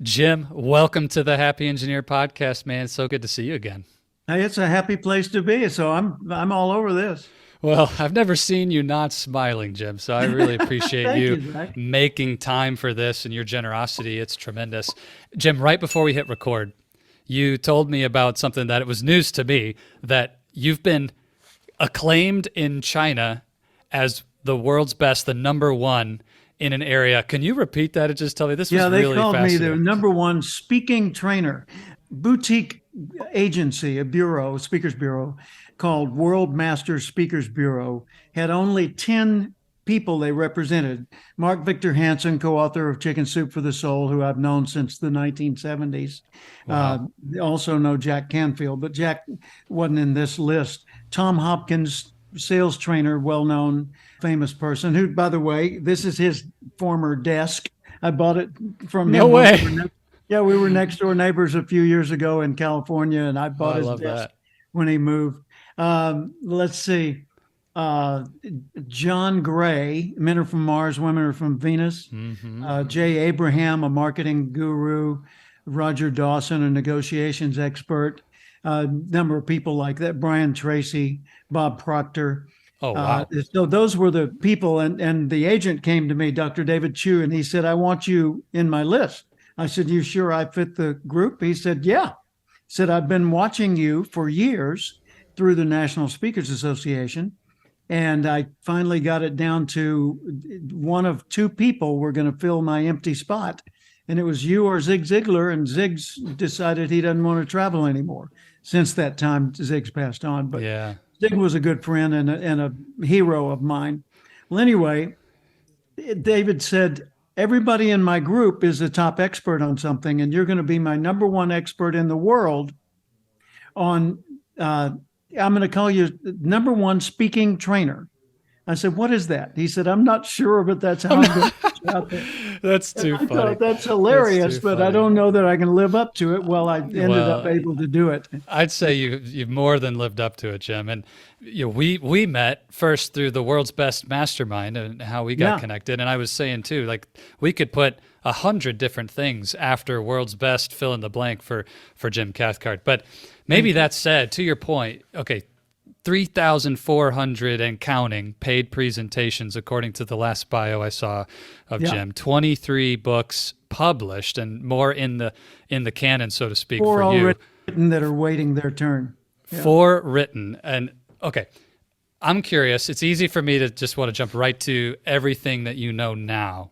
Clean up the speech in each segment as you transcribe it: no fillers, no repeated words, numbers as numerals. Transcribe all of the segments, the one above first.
Jim, welcome to the Happy Engineer podcast, man. It's so good to see you again. Hey, it's a happy place to be, so I'm all over this. Well, I've never seen you not smiling, Jim, so I really appreciate Thank you you, Zach. making time for this and your generosity. It's tremendous. Jim, right before we hit record, you told me about something that it was news to me that you've been acclaimed in China as the world's best, the number one in an area. Can you repeat that and just tell me? This was Yeah, they really called me the fascinating. number one speaking trainer. Boutique agency, a bureau, a speakers bureau called World Master Speakers Bureau, had only 10 people they represented. Mark Victor Hansen, co-author of Chicken Soup for the Soul, who I've known since the 1970s. Wow. Also know Jack Canfield, but Jack wasn't in this list. Tom Hopkins, sales trainer, well-known, famous person, who, by the way, this is his former desk. I bought it from No him when way. we were next door neighbors a few years ago in California, and I Oh, bought I his love desk that. when he moved. Let's see. Uh, John Gray, Men Are From Mars, Women Are From Venus. Jay Abraham, a marketing guru. Roger Dawson, a negotiations expert. A number of people like that. Brian Tracy, Bob Proctor. Oh, wow. So those were the people, and the agent came to me, Dr. David Chu, and he said, "I want you in my list." I said, "You sure I fit the group?" He said, "Yeah." He said, "I've been watching you for years through the National Speakers Association, and I finally got it down to one of two people were going to fill my empty spot, and it was you or Zig Ziglar, and Zig's decided he doesn't want to travel anymore. Since that time, Zig's passed on, but Yeah. Zig was a good friend and a hero of mine. Well, anyway, David said, everybody in my group is a top expert on something, and you're going to be my number one expert in the world on, I'm going to call you number one speaking trainer. I said, what is that? He said, I'm not sure, but that's how I'm going to put you out there. That's And too I funny. thought that's That's hilarious, too but I funny. don't know that I can live up to it. Well, I ended up Well, able to do it. I'd say you've more than lived up to it, Jim. And we met first through the world's best mastermind and how we got Yeah. connected. And I was saying too, like we could put 100 different things after world's best fill in the blank for Jim Cathcart. But maybe Thank you. that said, to your point, okay, 3,400 and counting paid presentations, according to the last bio I saw of Yeah. Jim. 23 books published, and more in the canon, so to speak, Four for you. already written that are waiting their turn. Yeah. Four written, and okay. I'm curious. It's easy for me to just want to jump right to everything that you know now,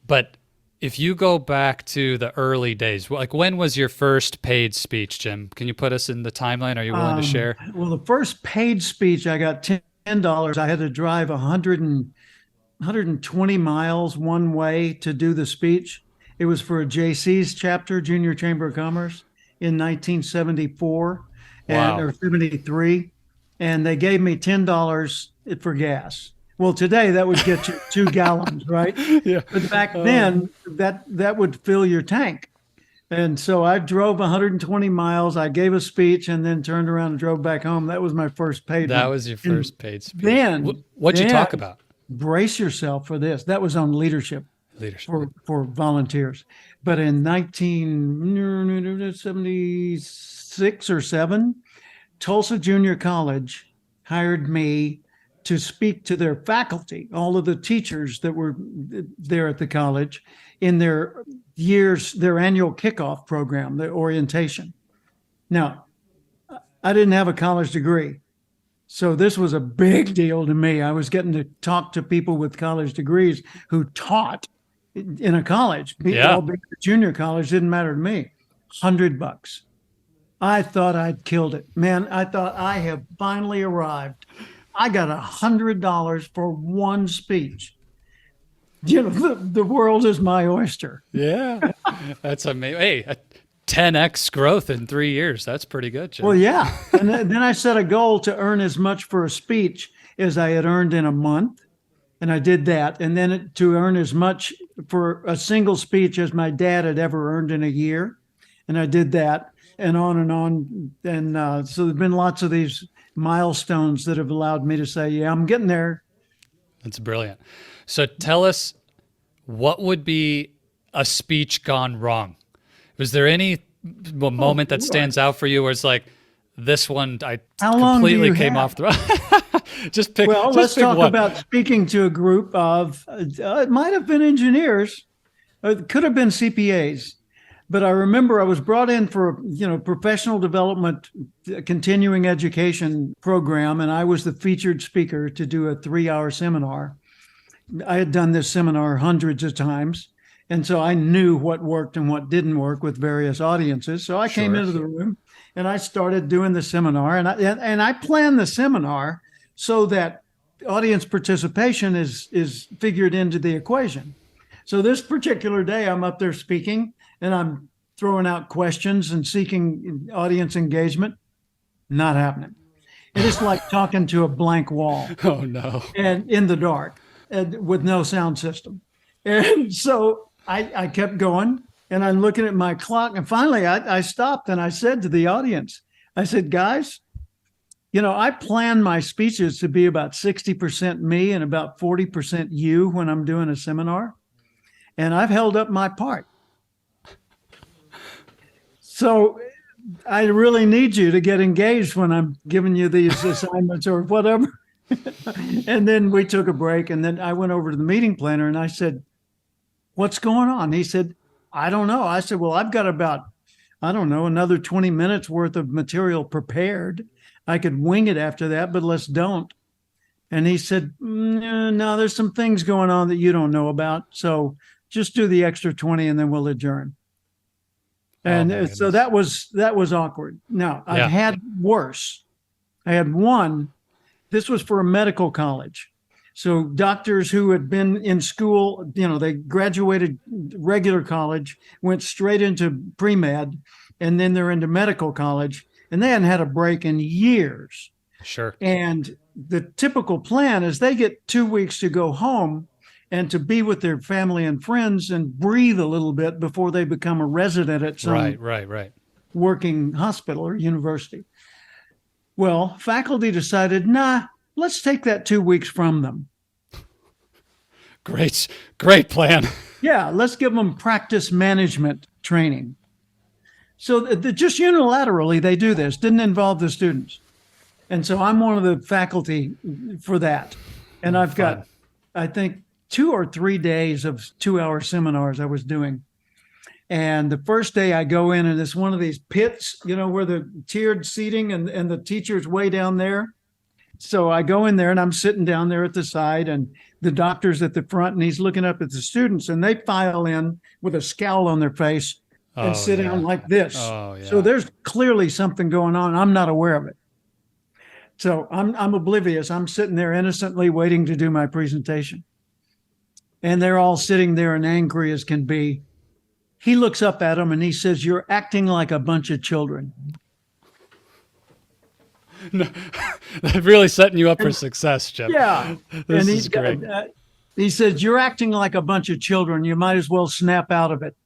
but if you go back to the early days, like when was your first paid speech, Jim? Can you put us in the timeline? Are you willing to share? Well, the first paid speech, I got $10. I had to drive 120 miles one way to do the speech. It was for a JC's chapter, Junior Chamber of Commerce, in 1974 Wow. or 73. And they gave me $10 for gas. Well, today that would get you 2 gallons, right? Yeah. But back then, that would fill your tank. And so I drove 120 miles. I gave a speech and then turned around and drove back home. That was my first paid That one. was your And first paid speech. then, What'd you then talk about? brace yourself for this. That was on leadership Leadership. for volunteers. But in 1976 or 7, Tulsa Junior College hired me to speak to their faculty, all of the teachers that were there at the college in their annual kickoff program, their orientation. Now, I didn't have a college degree. So this was a big deal to me. I was getting to talk to people with college degrees who taught in a college. Yeah. All junior college didn't matter to me. $100. I thought I'd killed it. Man, I thought I have finally arrived. I got $100 for one speech. You know, the world is my oyster. Yeah. That's amazing. Hey, a 10x growth in 3 years. That's pretty good, Well, Jim. yeah. And then I set a goal to earn as much for a speech as I had earned in a month. And I did that. And then to earn as much for a single speech as my dad had ever earned in a year. And I did that and on and on. And so there's been lots of these milestones that have allowed me to say, yeah, I'm getting there. That's brilliant. So tell us, what would be a speech gone wrong? Was there any moment that boy. stands out for you where it's like, this one I How long do completely you came have? off the just pick. Well, just let's pick talk one. about speaking to a group of, it might have been engineers, it could have been CPAs, but I remember I was brought in for, professional development, continuing education program, and I was the featured speaker to do a 3-hour seminar. I had done this seminar hundreds of times, and so I knew what worked and what didn't work with various audiences. So I came Sure. into the room and I started doing the seminar, and I planned the seminar so that audience participation is figured into the equation. So this particular day, I'm up there speaking and I'm throwing out questions and seeking audience engagement. Not happening. It is like talking to a blank wall Oh no. and in the dark and with no sound system. And so I kept going and I'm looking at my clock. And finally I stopped and I said to the audience, I said, guys, I plan my speeches to be about 60% me and about 40% you when I'm doing a seminar. And I've held up my part. So I really need you to get engaged when I'm giving you these assignments or whatever. And then we took a break and then I went over to the meeting planner and I said, what's going on? He said, I don't know. I said, well, I've got about, I don't know, another 20 minutes worth of material prepared. I could wing it after that, but let's don't. And he said, no, there's some things going on that you don't know about. So just do the extra 20 and then we'll adjourn. And so that was awkward. Now, I've had worse. I had one, this was for a medical college. So doctors who had been in school, they graduated regular college, went straight into pre-med, and then they're into medical college, and they hadn't had a break in years. Sure. And the typical plan is they get 2 weeks to go home and to be with their family and friends and breathe a little bit before they become a resident at some right. working hospital or university. Well, faculty decided, nah, let's take that 2 weeks from them. Great plan. Yeah, let's give them practice management training. So just unilaterally, they do this, didn't involve the students. And so I'm one of the faculty for that. And I've got, I think, 2 or 3 days of 2-hour seminars I was doing. And the first day I go in and it's one of these pits, where the tiered seating and the teacher's way down there. So I go in there and I'm sitting down there at the side and the doctor's at the front and he's looking up at the students and they file in with a scowl on their face and sit down like this. Oh, yeah. So there's clearly something going on. I'm not aware of it. So I'm oblivious. I'm sitting there innocently waiting to do my presentation. And they're all sitting there and angry as can be. He looks up at them and he says, "You're acting like a bunch of children." No, they're really setting you up for success, Jim. Yeah. This is great. He says, "You're acting like a bunch of children. You might as well snap out of it."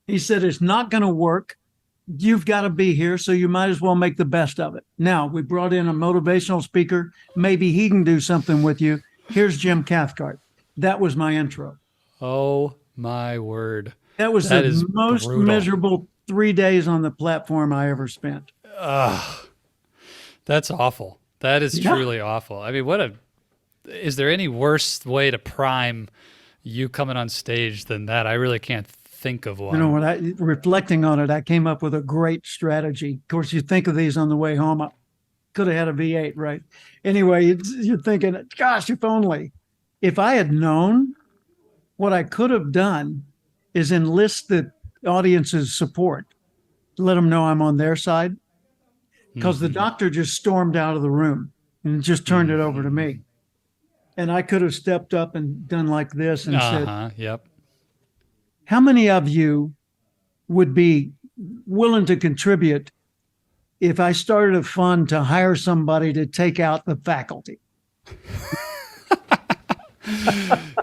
He said, "It's not going to work. You've got to be here, so you might as well make the best of it." Now, we brought in a motivational speaker. Maybe he can do something with you. Here's Jim Cathcart. That was my intro. Oh, my word. That was the most miserable 3 days on the platform I ever spent. That's awful. That is truly awful. I mean, is there any worse way to prime you coming on stage than that? I really can't think of one. When reflecting on it, I came up with a great strategy. Of course, you think of these on the way home. I could have had a V8, right? Anyway, you're thinking, gosh, if only. If I had known, what I could have done is enlist the audience's support, let them know I'm on their side, because the doctor just stormed out of the room and just turned it over to me. And I could have stepped up and done like this and said, "Yep. How many of you would be willing to contribute if I started a fund to hire somebody to take out the faculty?"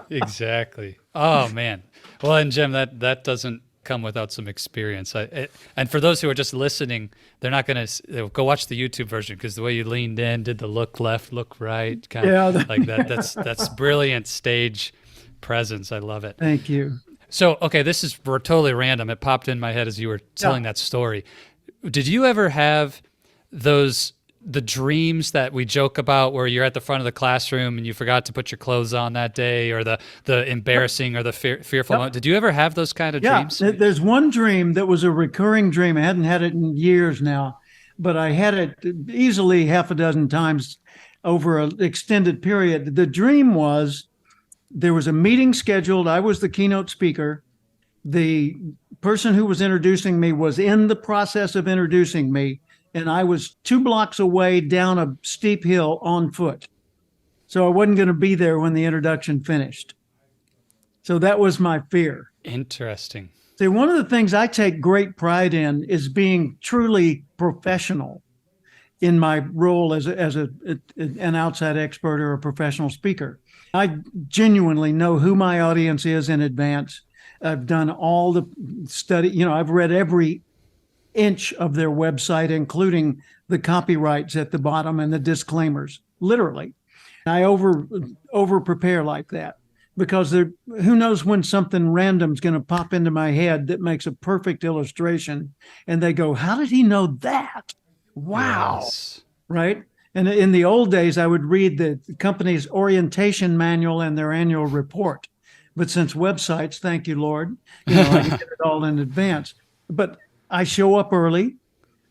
Exactly. Oh man. Well, and Jim, that doesn't come without some experience. And for those who are just listening, they're not going to go watch the YouTube version, because the way you leaned in, did the look left, look right, kind of like that. That's brilliant stage presence. I love it. Thank you. So, okay, this is totally random. It popped in my head as you were telling that story. Did you ever have the dreams that we joke about where you're at the front of the classroom and you forgot to put your clothes on that day, or the embarrassing or the fearful moment? Did you ever have those kind of dreams? There's one dream that was a recurring dream. I hadn't had it in years now, but I had it easily half a dozen times over an extended period. The dream was there was a meeting scheduled. I was the keynote speaker. The person who was introducing me was in the process of introducing me, and I was 2 blocks away down a steep hill on foot. So I wasn't going to be there when the introduction finished. So that was my fear. Interesting. See, one of the things I take great pride in is being truly professional in my role as an outside expert or a professional speaker. I genuinely know who my audience is in advance. I've done all the study. I've read every inch of their website, including the copyrights at the bottom and the disclaimers, literally. I over prepare like that because who knows when something random is going to pop into my head that makes a perfect illustration. And they go, how did he know that? Wow. Yes. Right. And in the old days, I would read the company's orientation manual and their annual report. But since websites, thank you, Lord, I can get it all in advance. But I show up early.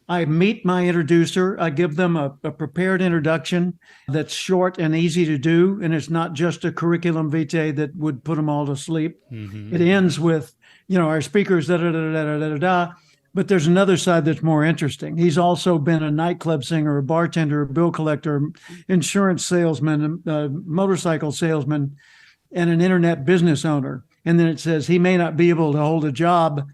I meet my introducer. I give them a prepared introduction that's short and easy to do. And it's not just a curriculum vitae that would put them all to sleep. Mm-hmm. It ends with, our speakers, da-da-da-da-da-da-da. But there's another side that's more interesting. He's also been a nightclub singer, a bartender, a bill collector, insurance salesman, a motorcycle salesman, and an internet business owner. And then it says he may not be able to hold a job,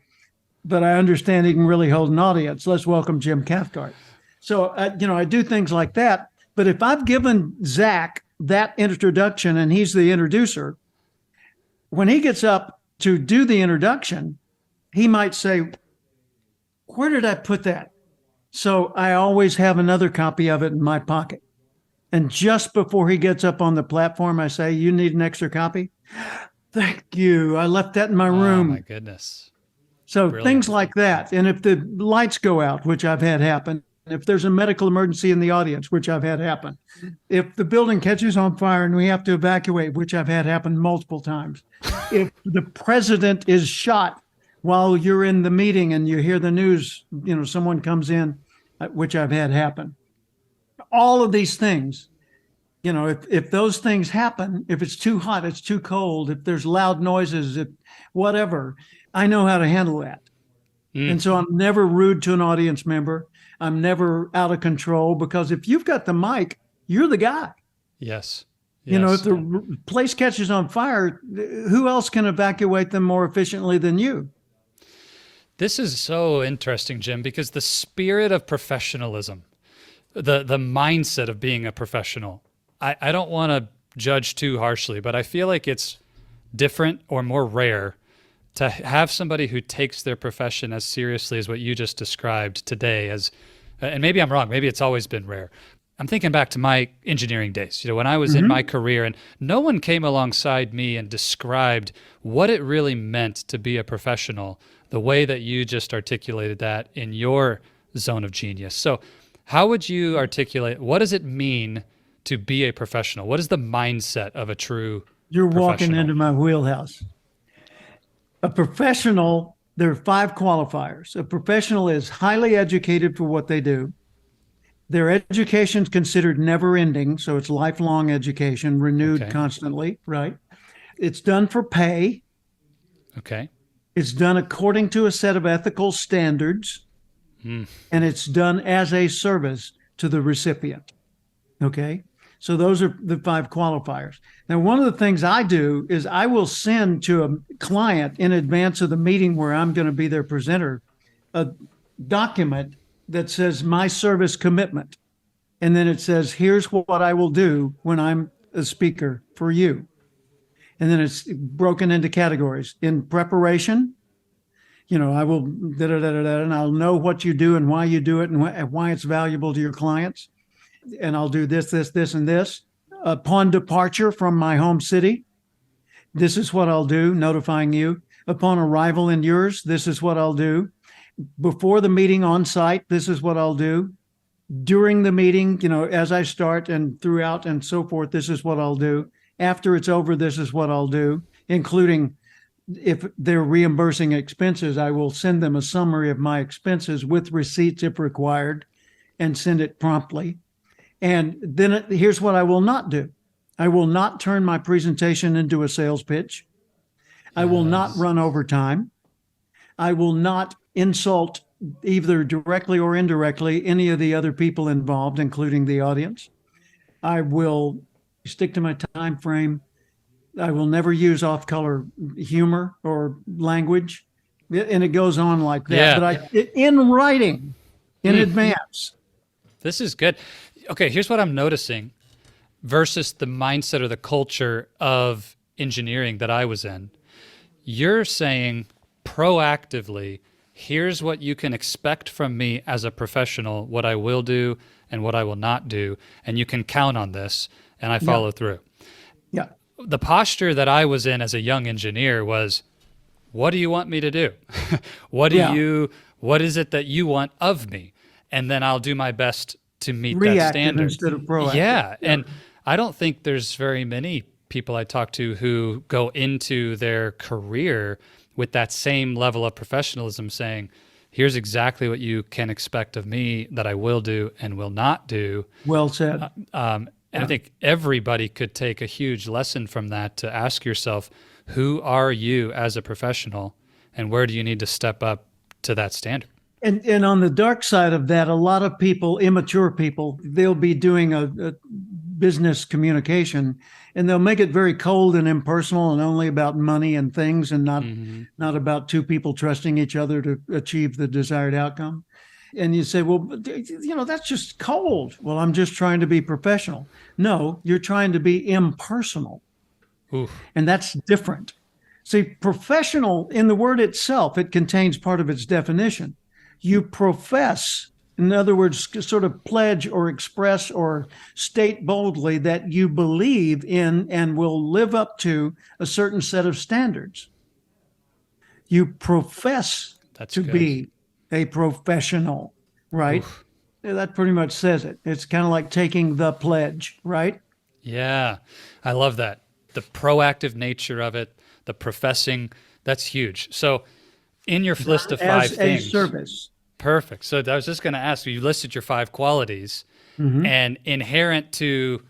but I understand he can really hold an audience. Let's welcome Jim Cathcart. So, I do things like that. But if I've given Zach that introduction and he's the introducer, when he gets up to do the introduction, he might say, where did I put that? So I always have another copy of it in my pocket. And just before he gets up on the platform, I say, you need an extra copy? Thank you. I left that in my room. Oh, my goodness. So Brilliant. Things like that. And if the lights go out, which I've had happen, if there's a medical emergency in the audience, which I've had happen, if the building catches on fire and we have to evacuate, which I've had happen multiple times, if the president is shot while you're in the meeting and you hear the news, someone comes in, which I've had happen. All of these things, if those things happen, if it's too hot, it's too cold, if there's loud noises, if whatever, I know how to handle that. And so I'm never rude to an audience member. I'm never out of control, because if you've got the mic, you're the guy. Yes. If the place catches on fire, who else can evacuate them more efficiently than you? This is so interesting, Jim, because the spirit of professionalism, the mindset of being a professional, I don't want to judge too harshly, but I feel like it's different or more rare to have somebody who takes their profession as seriously as what you just described today and maybe I'm wrong, maybe it's always been rare. I'm thinking back to my engineering days, when I was in my career, and no one came alongside me and described what it really meant to be a professional the way that you just articulated that in your zone of genius. So how would you articulate, what does it mean to be a professional? What is the mindset of a true You're professional? Walking into my wheelhouse. A professional, there are 5 qualifiers. A professional is highly educated for what they do. Their education is considered never ending, so it's lifelong education, renewed constantly, right? It's done for pay. Okay. It's done according to a set of ethical standards, and it's done as a service to the recipient. Okay? So those are the 5 qualifiers. Now, one of the things I do is I will send to a client in advance of the meeting where I'm going to be their presenter a document that says my service commitment. And then it says, here's what I will do when I'm a speaker for you. And then it's broken into categories. In preparation, I will and I'll know what you do and why you do it and why it's valuable to your clients. And I'll do this, this, this, and this. Upon departure from my home city, this is what I'll do, notifying you. Upon arrival in yours, this is what I'll do. Before the meeting on site, this is what I'll do. During the meeting, as I start and throughout and so forth, this is what I'll do. After it's over, this is what I'll do, including if they're reimbursing expenses, I will send them a summary of my expenses with receipts if required and send it promptly. And then here's what I will not do. I will not turn my presentation into a sales pitch. I will not run overtime. I will not insult either directly or indirectly any of the other people involved, including the audience. I will stick to my time frame. I will never use off-color humor or language, and it goes on like that. Yeah. But in writing, in advance. This is good. Okay, here's what I'm noticing versus the mindset or the culture of engineering that I was in. You're saying proactively, here's what you can expect from me as a professional, what I will do and what I will not do, and you can count on this, and I follow through. Yeah. The posture that I was in as a young engineer was, what do you want me to do? What is it that you want of me? And then I'll do my best to meet Reactive that standard. instead of proactive. Yeah. And I don't think there's very many people I talk to who go into their career with that same level of professionalism saying, here's exactly what you can expect of me that I will do and will not do. Well said. And I think everybody could take a huge lesson from that to ask yourself, who are you as a professional and where do you need to step up to that standard? And on the dark side of that, a lot of people, immature people, they'll be doing a business communication and they'll make it very cold and impersonal and only about money and things and not about two people trusting each other to achieve the desired outcome. And you say, well, that's just cold. Well, I'm just trying to be professional. No, you're trying to be impersonal. Oof. And that's different. See, professional in the word itself, it contains part of its definition. You profess, in other words, sort of pledge or express or state boldly that you believe in and will live up to a certain set of standards. You profess to be a professional, right? Oof. That pretty much says it. It's kind of like taking the pledge, right? Yeah, I love that. The proactive nature of it, the professing, that's huge. So in your list of 5 things. As a service. Perfect. So I was just going to ask you listed your 5 qualities and inherent to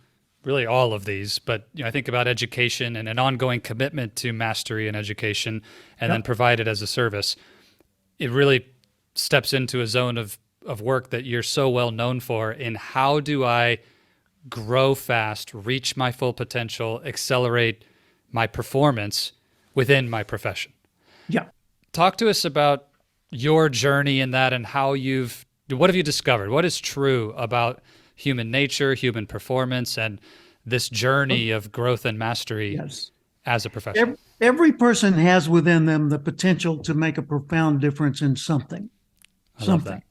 really all of these, but I think about education and an ongoing commitment to mastery and education and then provide it as a service. It really steps into a zone of work that you're so well known for in how do I grow fast, reach my full potential, accelerate my performance within my profession. Yeah. Talk to us about your journey in that and what have you discovered? What is true about human nature, human performance, and this journey of growth and mastery as a professional? Every person has within them the potential to make a profound difference in something. I love that.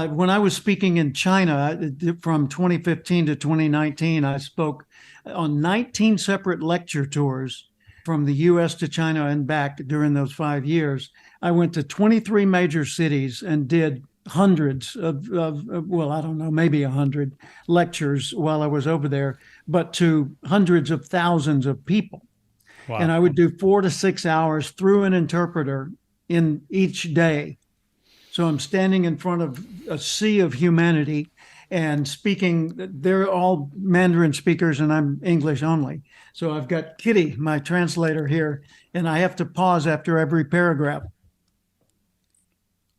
When I was speaking in China from 2015 to 2019, I spoke on 19 separate lecture tours from the U.S. to China and back during those 5 years. I went to 23 major cities and did hundreds of I don't know, maybe 100 lectures while I was over there, but to hundreds of thousands of people. Wow. And I would do 4 to 6 hours through an interpreter in each day. So I'm standing in front of a sea of humanity and speaking. They're all Mandarin speakers and I'm English only. So I've got Kitty, my translator here, and I have to pause after every paragraph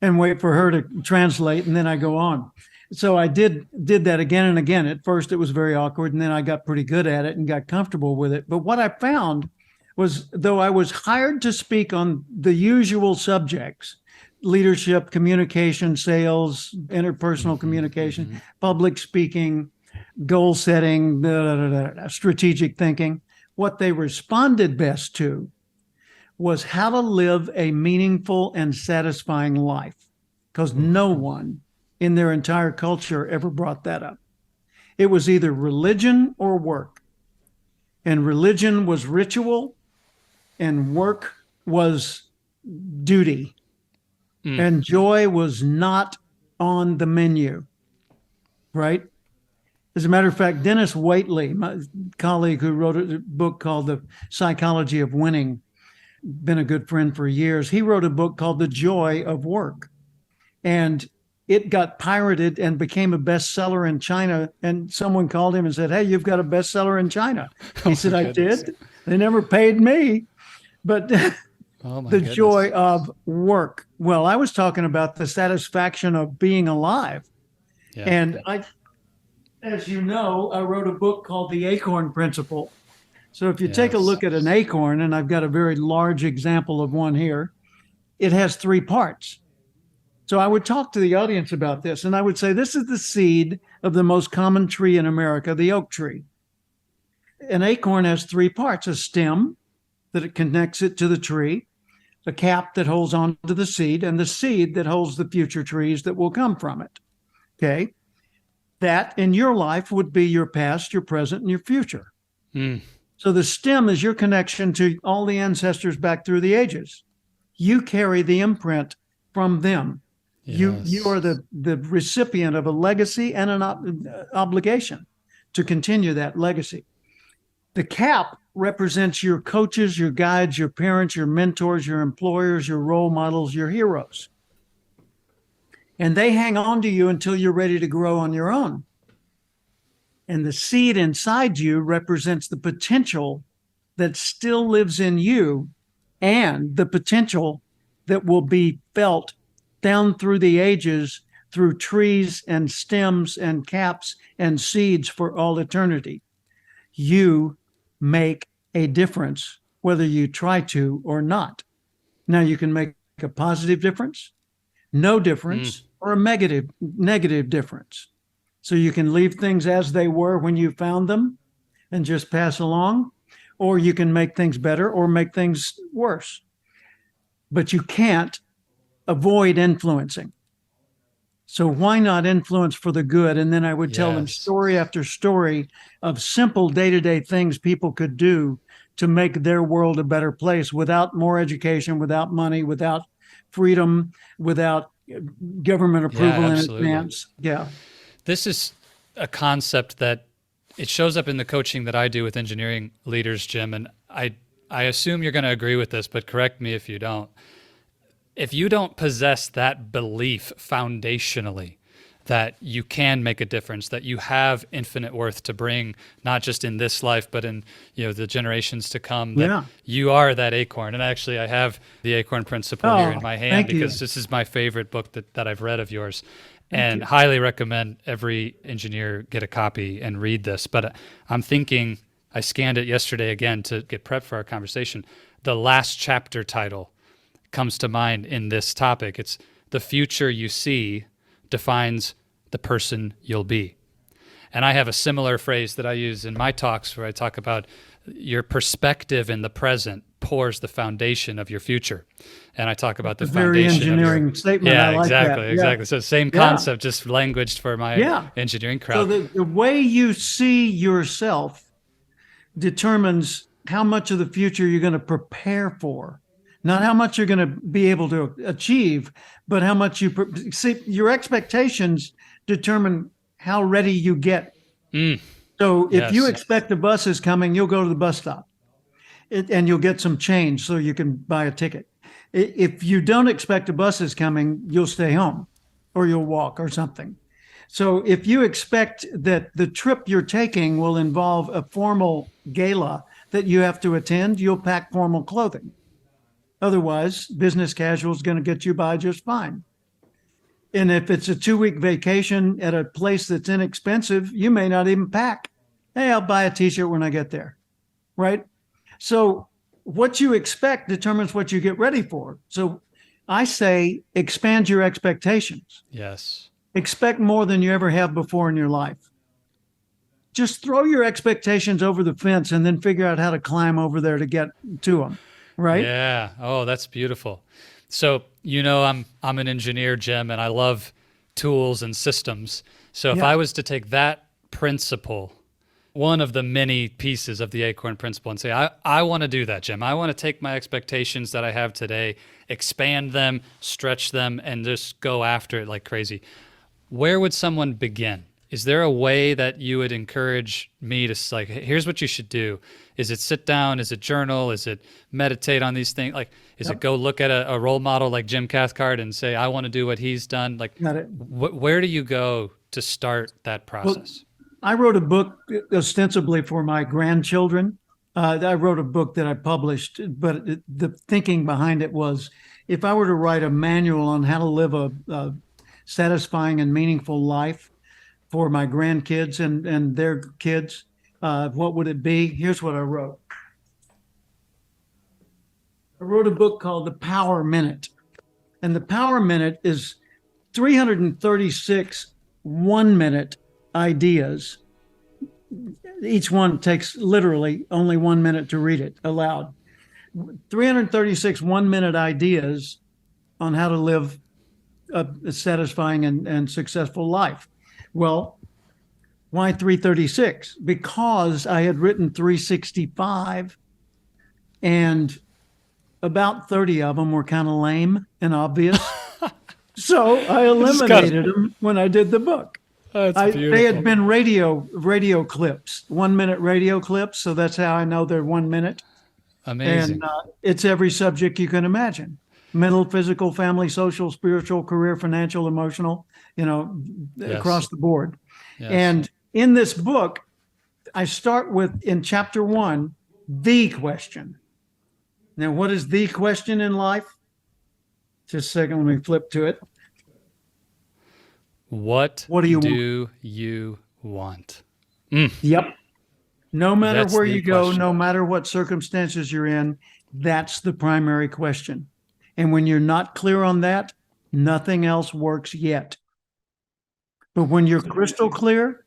and wait for her to translate, and then I go on. So I did that again and again. At first it was very awkward, and then I got pretty good at it and got comfortable with it. But what I found was, though I was hired to speak on the usual subjects, leadership, communication, sales, interpersonal communication, public speaking, goal setting, strategic thinking, what they responded best to was how to live a meaningful and satisfying life, because no one in their entire culture ever brought that up. It was either religion or work. And religion was ritual and work was duty, and joy was not on the menu, right? As a matter of fact, Dennis Waitley, my colleague who wrote a book called The Psychology of Winning, been a good friend for years, he wrote a book called The Joy of Work. And it got pirated and became a bestseller in China. And someone called him and said, "Hey, you've got a bestseller in China." He said, "I did. They never paid me." But the joy of work. Well, I was talking about the satisfaction of being alive. Yeah. And as you know, I wrote a book called The Acorn Principle. So if you take a look at an acorn, and I've got a very large example of one here, it has 3 parts. So I would talk to the audience about this, and I would say, this is the seed of the most common tree in America, the oak tree. An acorn has 3 parts: a stem that it connects it to the tree, a cap that holds on to the seed, and the seed that holds the future trees that will come from it. Okay. That in your life would be your past, your present, and your future. So the stem is your connection to all the ancestors back through the ages. You carry the imprint from them. Yes. You are the recipient of a legacy and an obligation to continue that legacy. The cap represents your coaches, your guides, your parents, your mentors, your employers, your role models, your heroes. And they hang on to you until you're ready to grow on your own. And the seed inside you represents the potential that still lives in you, and the potential that will be felt down through the ages through trees and stems and caps and seeds for all eternity. You make a difference, whether you try to or not. Now, you can make a positive difference, no difference, or a negative difference. So you can leave things as they were when you found them and just pass along, or you can make things better or make things worse. But you can't avoid influencing. So why not influence for the good? And then I would tell them story after story of simple day-to-day things people could do to make their world a better place without more education, without money, without freedom, without government approval in advance. Yeah. This is a concept that it shows up in the coaching that I do with engineering leaders, Jim, and I assume you're going to agree with this, but correct me if you don't. If you don't possess that belief foundationally that you can make a difference, that you have infinite worth to bring, not just in this life, but in the generations to come, that you are that acorn. And actually, I have the Acorn Principle here in my hand because this is my favorite book that I've read of yours. And highly recommend every engineer get a copy and read this. But I'm thinking, I scanned it yesterday again to get prepped for our conversation. The last chapter title comes to mind in this topic. It's "The Future You See Defines the Person You'll Be." And I have a similar phrase that I use in my talks where I talk about your perspective in the present pours the foundation of your future. And I talk about the foundation. Very engineering statement. Yeah, I like exactly, that. exactly. So same concept, just languaged for my engineering crowd. So the way you see yourself determines how much of the future you're going to prepare for. Not how much you're going to be able to achieve, but how much you see. Your expectations determine how ready you get. So if you expect the bus is coming, you'll go to the bus stop and you'll get some change so you can buy a ticket. If you don't expect a bus is coming, you'll stay home or you'll walk or something. So if you expect that the trip you're taking will involve a formal gala that you have to attend, you'll pack formal clothing. Otherwise, business casual is going to get you by just fine. And if it's a 2-week vacation at a place that's inexpensive, you may not even pack. Hey, I'll buy a t-shirt when I get there, right? So what you expect determines what you get ready for. So I say expand your expectations. Yes. Expect more than you ever have before in your life. Just throw your expectations over the fence and then figure out how to climb over there to get to them. Right? Yeah. Oh, that's beautiful. So, I'm an engineer, Jim, and I love tools and systems. So if I was to take that principle one of the many pieces of the Acorn Principle and say, I want to do that, Jim. I want to take my expectations that I have today, expand them, stretch them, and just go after it like crazy. Where would someone begin? Is there a way that you would encourage me to, like, here's what you should do? Is it sit down? Is it journal? Is it meditate on these things? Like, is it go look at a role model like Jim Cathcart and say, I want to do what he's done? Like, where do you go to start that process? Well, I wrote a book ostensibly for my grandchildren. I wrote a book that I published, but the thinking behind it was, if I were to write a manual on how to live a satisfying and meaningful life for my grandkids and their kids, what would it be? Here's what I wrote. I wrote a book called The Power Minute. And the Power Minute is 336 one-minute ideas. Each one takes literally only 1 minute to read it aloud. 336 one-minute ideas on how to live a satisfying and successful life. Well, why 336? Because I had written 365 and about 30 of them were kind of lame and obvious. So I eliminated them when I did the book. They had been radio clips, 1 minute radio clips. So that's how I know they're 1 minute. Amazing. And it's every subject you can imagine: mental, physical, family, social, spiritual, career, financial, emotional, across the board. Yes. And in this book, I start with, in chapter 1, the question. Now, what is the question in life? Just a second, let me flip to it. What do you want? Yep. No matter That's where the you go, question. no matter what circumstances you're in, that's the primary question. And when you're not clear on that, nothing else works yet. But when you're crystal clear,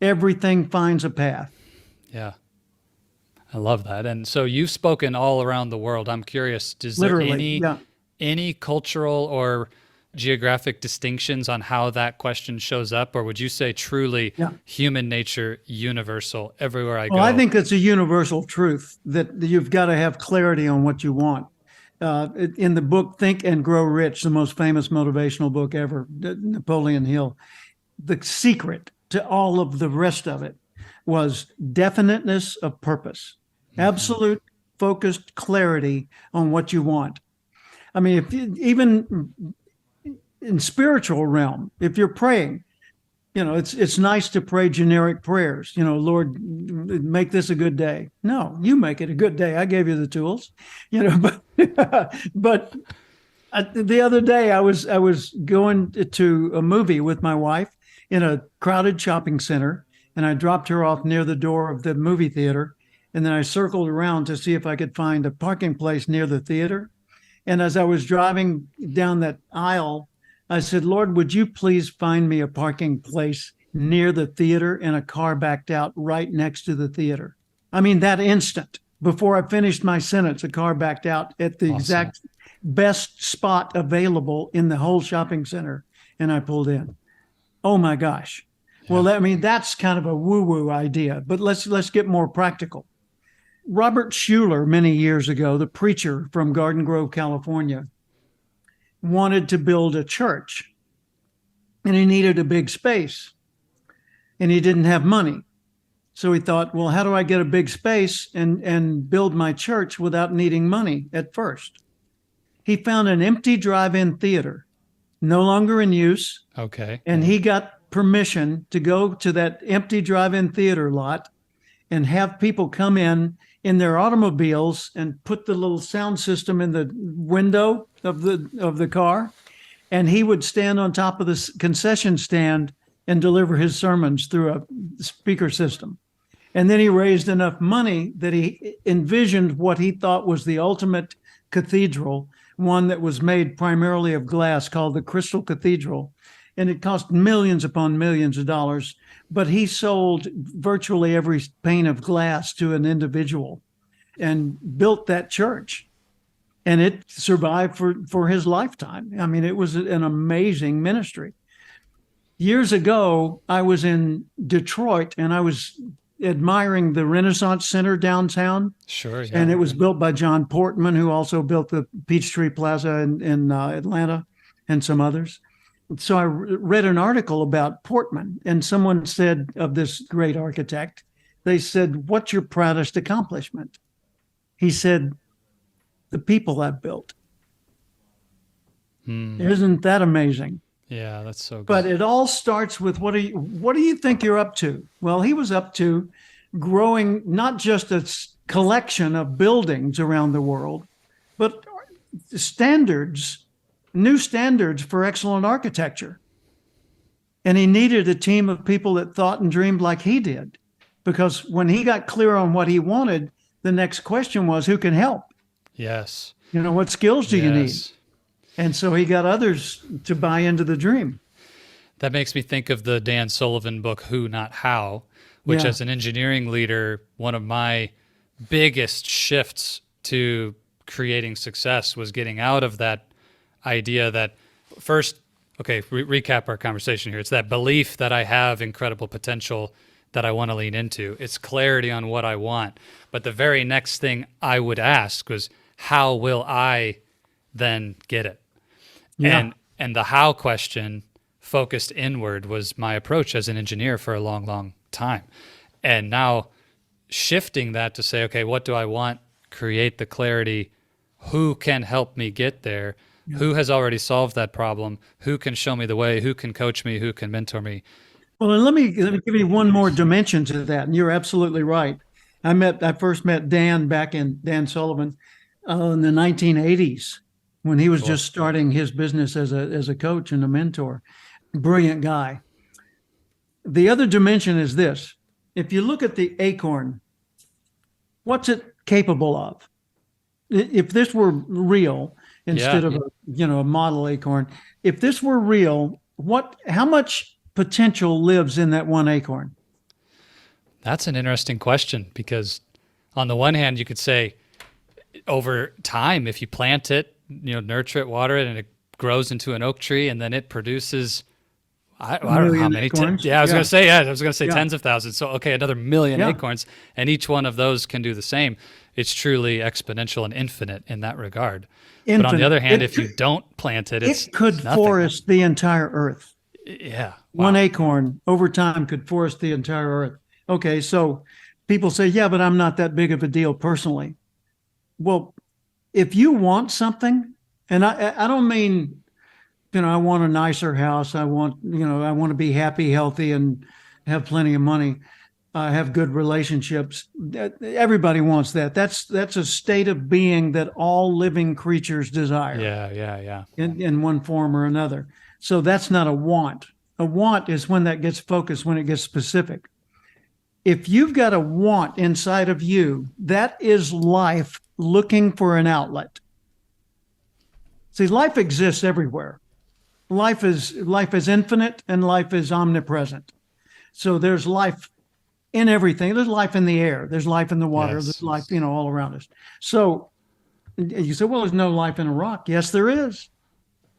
everything finds a path. Yeah. I love that. And so you've spoken all around the world. I'm curious, is there any cultural or geographic distinctions on how that question shows up? Or would you say truly human nature, universal, everywhere I go? Well, I think it's a universal truth that you've got to have clarity on what you want. In the book, Think and Grow Rich, the most famous motivational book ever, Napoleon Hill, the secret to all of the rest of it was definiteness of purpose, absolute focused clarity on what you want. I mean, if you, even in spiritual realm, if you're praying, it's nice to pray generic prayers. Lord, make this a good day. No, you make it a good day. I gave you the tools. But the other day I was going to a movie with my wife in a crowded shopping center, and I dropped her off near the door of the movie theater, and then I circled around to see if I could find a parking place near the theater. And as I was driving down that aisle, I said, Lord, would you please find me a parking place near the theater? And a car backed out right next to the theater. I mean, that instant, before I finished my sentence, a car backed out at the exact best spot available in the whole shopping center. And I pulled in. Oh my gosh. Yeah. Well, that's kind of a woo-woo idea, but let's get more practical. Robert Schuller, many years ago, the preacher from Garden Grove, California, wanted to build a church, and he needed a big space, and he didn't have money. So he thought, well, how do I get a big space and build my church without needing money at first? He found an empty drive-in theater, no longer in use. Okay. And he got permission to go to that empty drive-in theater lot and have people come in their automobiles and put the little sound system in the window of the car. And he would stand on top of the concession stand and deliver his sermons through a speaker system. And then he raised enough money that he envisioned what he thought was the ultimate cathedral, one that was made primarily of glass called the Crystal Cathedral. And it cost millions upon millions of dollars, but he sold virtually every pane of glass to an individual and built that church. And it survived for his lifetime. I mean, it was an amazing ministry. Years ago, I was in Detroit, and I was admiring the Renaissance Center downtown. Sure. Yeah. And it was built by John Portman, who also built the Peachtree Plaza in Atlanta and some others. So I read an article about Portman, and someone said of this great architect, they said, "What's your proudest accomplishment?" He said, "The people I've built." Isn't that amazing? Yeah, that's so good. But it all starts with what do you think you're up to? Well, he was up to growing not just a collection of buildings around the world, but standards, new standards for excellent architecture. And he needed a team of people that thought and dreamed like he did. Because when he got clear on what he wanted, the next question was, who can help? Yes. What skills do you need? And so he got others to buy into the dream. That makes me think of the Dan Sullivan book, Who, Not How, which as an engineering leader, one of my biggest shifts to creating success was getting out of that idea that first, recap our conversation here. It's that belief that I have incredible potential that I want to lean into. It's clarity on what I want. But the very next thing I would ask was, how will I then get it? Yeah. And the how question focused inward was my approach as an engineer for a long, long time. And now shifting that to say, okay, what do I want? Create the clarity. Who can help me get there? Yeah. Who has already solved that problem? Who can show me the way? Who can coach me? Who can mentor me? Well, and let me give you one more dimension to that. And you're absolutely right. I first met Dan Sullivan in the 1980s when he was just starting his business as a coach and a mentor. Brilliant guy. The other dimension is this. If you look at the acorn, what's it capable of? If this were real instead of a model acorn, if this were real, how much potential lives in that one acorn? That's an interesting question, because on the one hand, you could say over time, if you plant it, nurture it, water it, and it grows into an oak tree, and then it produces, I don't know how many. I was going to say tens of thousands. So, another million acorns, and each one of those can do the same. It's truly exponential and infinite in that regard. But on the other hand, if you don't plant it, it could forest the entire earth. Yeah. Wow. One acorn over time could forest the entire earth. Okay, so people say, yeah, but I'm not that big of a deal personally. Well, if you want something, and I don't mean, I want a nicer house. I want to be happy, healthy, and have plenty of money. Have good relationships. Everybody wants that. That's a state of being that all living creatures desire. Yeah. In one form or another. So that's not a want. A want is when that gets focused, when it gets specific. If you've got a want inside of you, that is life looking for an outlet. See, life exists everywhere. Life is infinite, and life is omnipresent. So there's life in everything. There's life in the air. There's life in the water. Yes. There's life, all around us. So you say, well, there's no life in a rock. Yes, there is.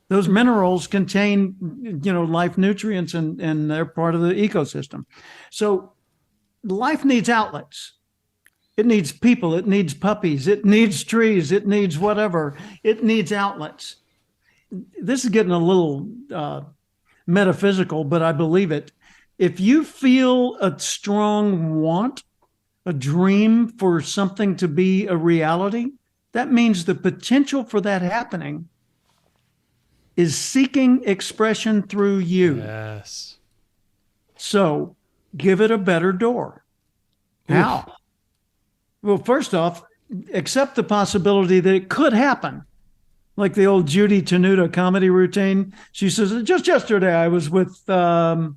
Those minerals contain, life nutrients, and they're part of the ecosystem. So life needs outlets. It needs people. It needs puppies. It needs trees. It needs whatever. It needs outlets. This is getting a little metaphysical, but I believe it. If you feel a strong want, a dream for something to be a reality, that means the potential for that happening is seeking expression through you. Yes. So give it a better door. How? Well, first off, accept the possibility that it could happen. Like the old Judy Tenuta comedy routine. She says, just yesterday I was with, and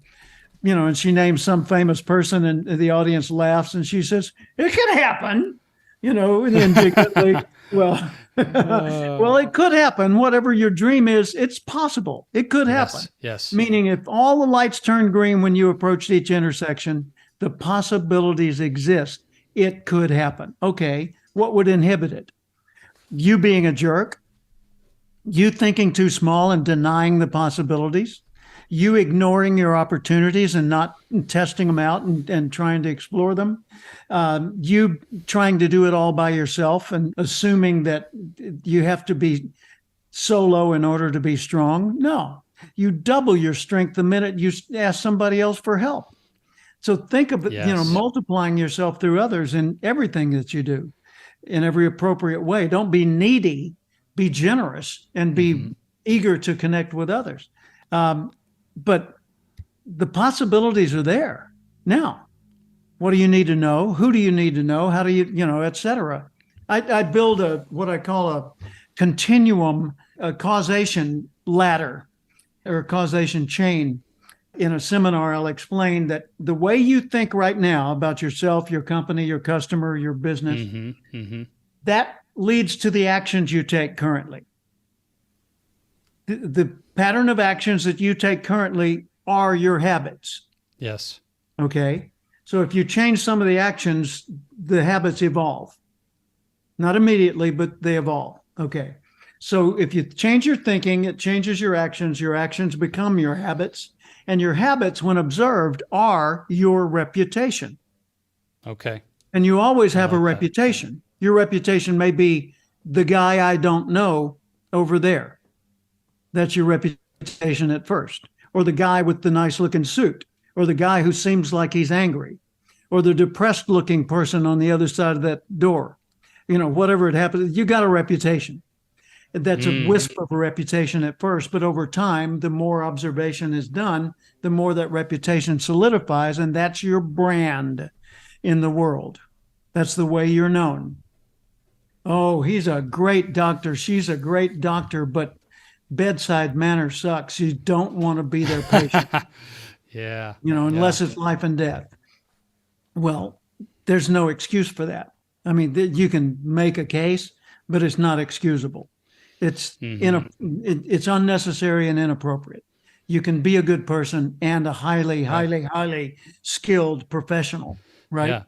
she names some famous person, and the audience laughs, and she says, it can happen, indignantly. Well, it could happen. Whatever your dream is, it's possible. It could happen. Yes. Meaning if all the lights turn green when you approach each intersection, the possibilities exist. It could happen. Okay. What would inhibit it? You being a jerk, you thinking too small and denying the possibilities, you ignoring your opportunities and not testing them out and trying to explore them, you trying to do it all by yourself and assuming that you have to be solo in order to be strong. No, you double your strength the minute you ask somebody else for help. So think of it, Yes. multiplying yourself through others in everything that you do in every appropriate way. Don't be needy, be generous, and be eager to connect with others. But the possibilities are there. Now, what do you need to know? Who do you need to know? How do you, et cetera? I build what I call a continuum, a causation ladder or a causation chain. In a seminar, I'll explain that the way you think right now about yourself, your company, your customer, your business, that leads to the actions you take currently. The pattern of actions that you take currently are your habits. Yes. Okay. So if you change some of the actions, the habits evolve. Not immediately, but they evolve. Okay. So if you change your thinking, it changes your actions. Your actions become your habits. And your habits, when observed, are your reputation. Okay. And you always have a like that. reputation. Your reputation may be the guy I don't know over there. That's your reputation at first. Or the guy with the nice looking suit. Or the guy who seems like he's angry. Or the depressed looking person on the other side of that door. Whatever it happens, you got a reputation. That's a wisp of a reputation at first, but over time, the more observation is done, the more that reputation solidifies, and that's your brand in the world. That's the way you're known. Oh, he's a great doctor. She's a great doctor, but bedside manner sucks. You don't want to be their patient. Yeah. Unless it's life and death. Well, there's no excuse for that. I mean, you can make a case, but it's not excusable. It's it's unnecessary and inappropriate. You can be a good person and a highly skilled professional, right? Yeah.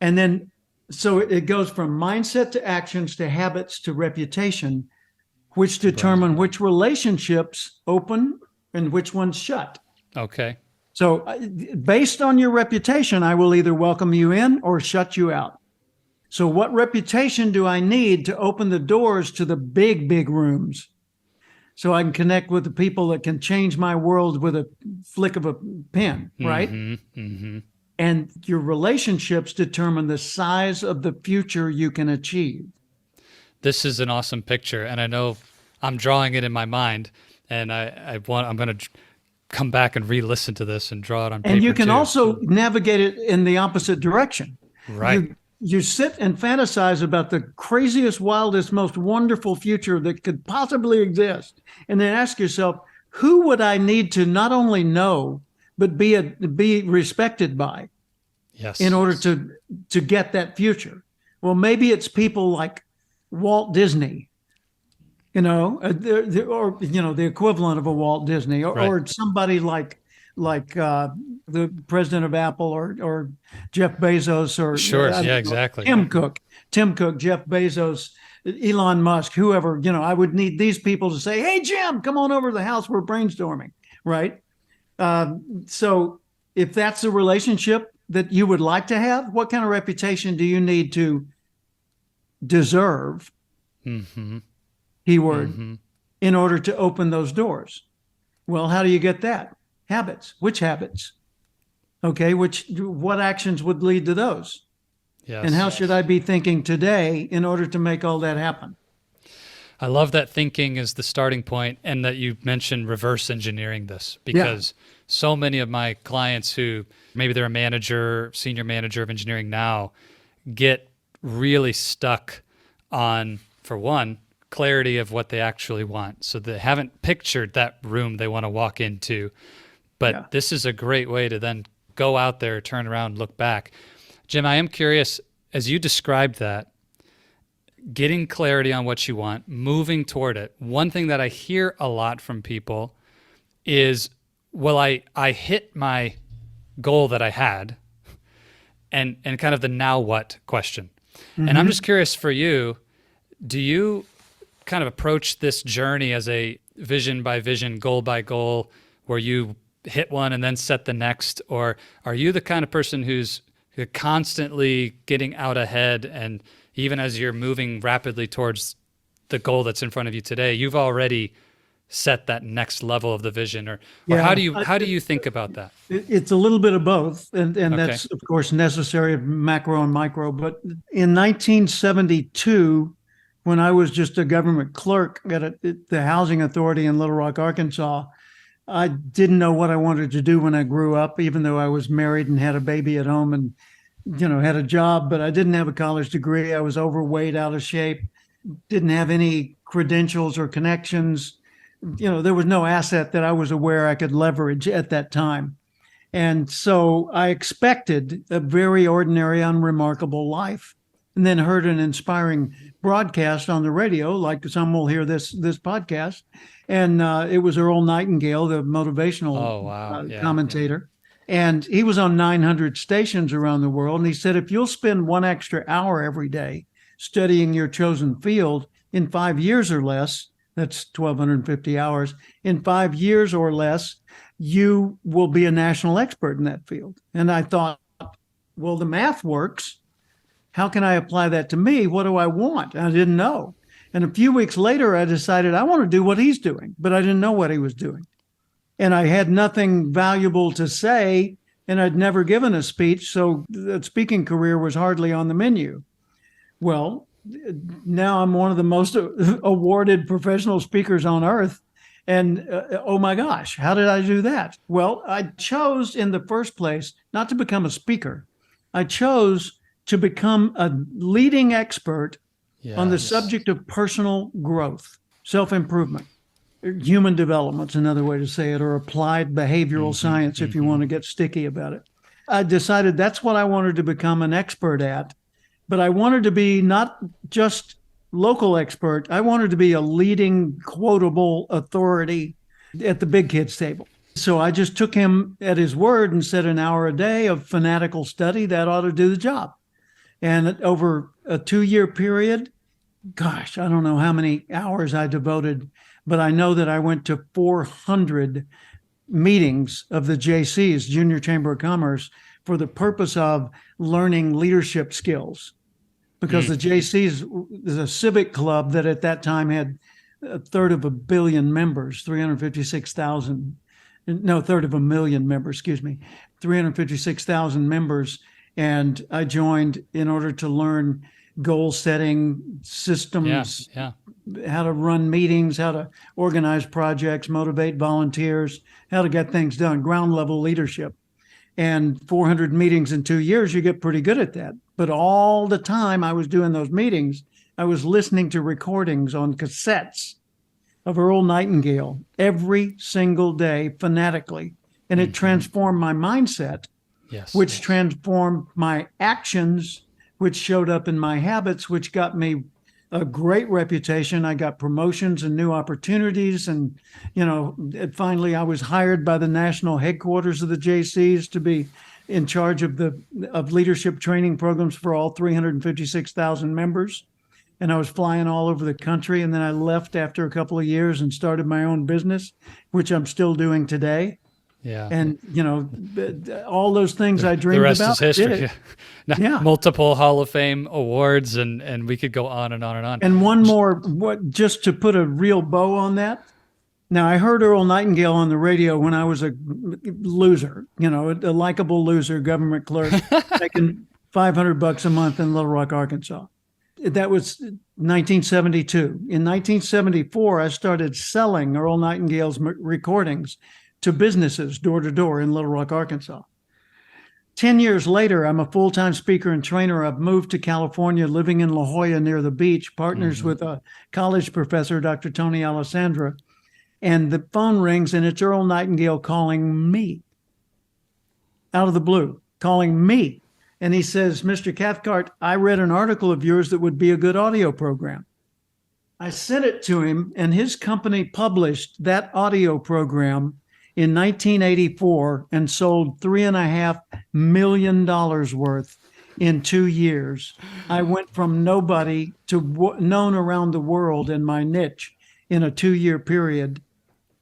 And then, so it goes from mindset to actions to habits to reputation, which determine which relationships open and which ones shut. Okay. So based on your reputation, I will either welcome you in or shut you out. So what reputation do I need to open the doors to the big rooms so I can connect with the people that can change my world with a flick of a pen, right? And your relationships determine the size of the future you can achieve. This is an awesome picture, and I know I'm drawing it in my mind, and I'm going to come back and re-listen to this and draw it on paper. And you can too. also navigate it in the opposite direction. Right. You sit and fantasize about the craziest, wildest, most wonderful future that could possibly exist. And then ask yourself, who would I need to not only know, but be respected by Yes. in order to get that future? Well, maybe it's people like Walt Disney, or the equivalent of a Walt Disney, or somebody like the president of Apple or Jeff Bezos or Sure. Yeah, exactly. Tim Cook, Jeff Bezos, Elon Musk, whoever, I would need these people to say, hey, Jim, come on over to the house. We're brainstorming. Right. So if that's a relationship that you would like to have, what kind of reputation do you need to deserve? Keyword, in order to open those doors. Well, how do you get that? Habits. Which habits? Okay, what actions would lead to those? Yes. And how should I be thinking today in order to make all that happen? I love that thinking is the starting point, and that you mentioned reverse engineering this, because so many of my clients who maybe they're a manager, senior manager of engineering now, get really stuck on, for one, clarity of what they actually want. So they haven't pictured that room they want to walk into. But this is a great way to then go out there, turn around, look back. Jim, I am curious, as you described that, getting clarity on what you want, moving toward it. One thing that I hear a lot from people is, well, I hit my goal that I had, and kind of the now what question. And I'm just curious for you, do you kind of approach this journey as a vision by vision, goal by goal, where you hit one and then set the next? Or are you the kind of person who's constantly getting out ahead, and even as you're moving rapidly towards the goal that's in front of you today, you've already set that next level of the vision? Or how do you think about that? It's a little bit of both, and Okay. that's of course necessary, macro and micro. But in 1972, when I was just a government clerk at the housing authority in Little Rock, Arkansas, I didn't know what I wanted to do when I grew up, even though I was married and had a baby at home and, had a job, but I didn't have a college degree. I was overweight, out of shape, didn't have any credentials or connections. There was no asset that I was aware I could leverage at that time. And so I expected a very ordinary, unremarkable life, and then heard an inspiring broadcast on the radio, like some will hear this podcast. And it was Earl Nightingale, the motivational commentator. And he was on 900 stations around the world. And he said, if you'll spend 1 extra hour every day studying your chosen field in 5 years or less, that's 1,250 hours, in 5 years or less, you will be a national expert in that field. And I thought, well, the math works. How can I apply that to me? What do I want? I didn't know. And a few weeks later, I decided I want to do what he's doing, but I didn't know what he was doing. And I had nothing valuable to say, and I'd never given a speech, so the speaking career was hardly on the menu. Well, now I'm one of the most awarded professional speakers on earth. And oh my gosh, how did I do that? Well, I chose in the first place not to become a speaker. I chose to become a leading expert on the subject of personal growth, self-improvement, human development's another way to say it, or applied behavioral science if you want to get sticky about it. I decided that's what I wanted to become an expert at, but I wanted to be not just local expert. I wanted to be a leading quotable authority at the big kids table. So I just took him at his word and said an hour a day of fanatical study, that ought to do the job. And over a 2-year period, gosh, I don't know how many hours I devoted, but I know that I went to 400 meetings of the JCs, Junior Chamber of Commerce, for the purpose of learning leadership skills. Because the JCs is a civic club that at that time had 1/3 billion members, 356,000, no, 1/3 members, 356,000 members. And I joined in order to learn goal setting systems, how to run meetings, how to organize projects, motivate volunteers, how to get things done, ground level leadership. And 400 meetings in 2 years, you get pretty good at that. But all the time I was doing those meetings, I was listening to recordings on cassettes of Earl Nightingale every single day, fanatically. And it transformed my mindset, which transformed my actions, which showed up in my habits, which got me a great reputation. I got promotions and new opportunities. And, finally I was hired by the national headquarters of the JCs to be in charge of leadership training programs for all 356,000 members. And I was flying all over the country. And then I left after a couple of years and started my own business, which I'm still doing today. Yeah. And, all those things I dreamed about. The rest is history. Multiple Hall of Fame awards, and we could go on and on and on. And one more, just to put a real bow on that. Now, I heard Earl Nightingale on the radio when I was a loser, a likable loser, government clerk, making $500 a month in Little Rock, Arkansas. That was 1972. In 1974, I started selling Earl Nightingale's recordings to businesses door to door in Little Rock, Arkansas. 10 years later, I'm a full-time speaker and trainer. I've moved to California, living in La Jolla near the beach, partners with a college professor, Dr. Tony Alessandra. And the phone rings, and it's Earl Nightingale calling me out of the blue, calling me. And he says, Mr. Cathcart, I read an article of yours that would be a good audio program. I sent it to him, and his company published that audio program in 1984 and sold $3.5 million worth in 2 years. I went from nobody to known around the world in my niche in a 2-year period.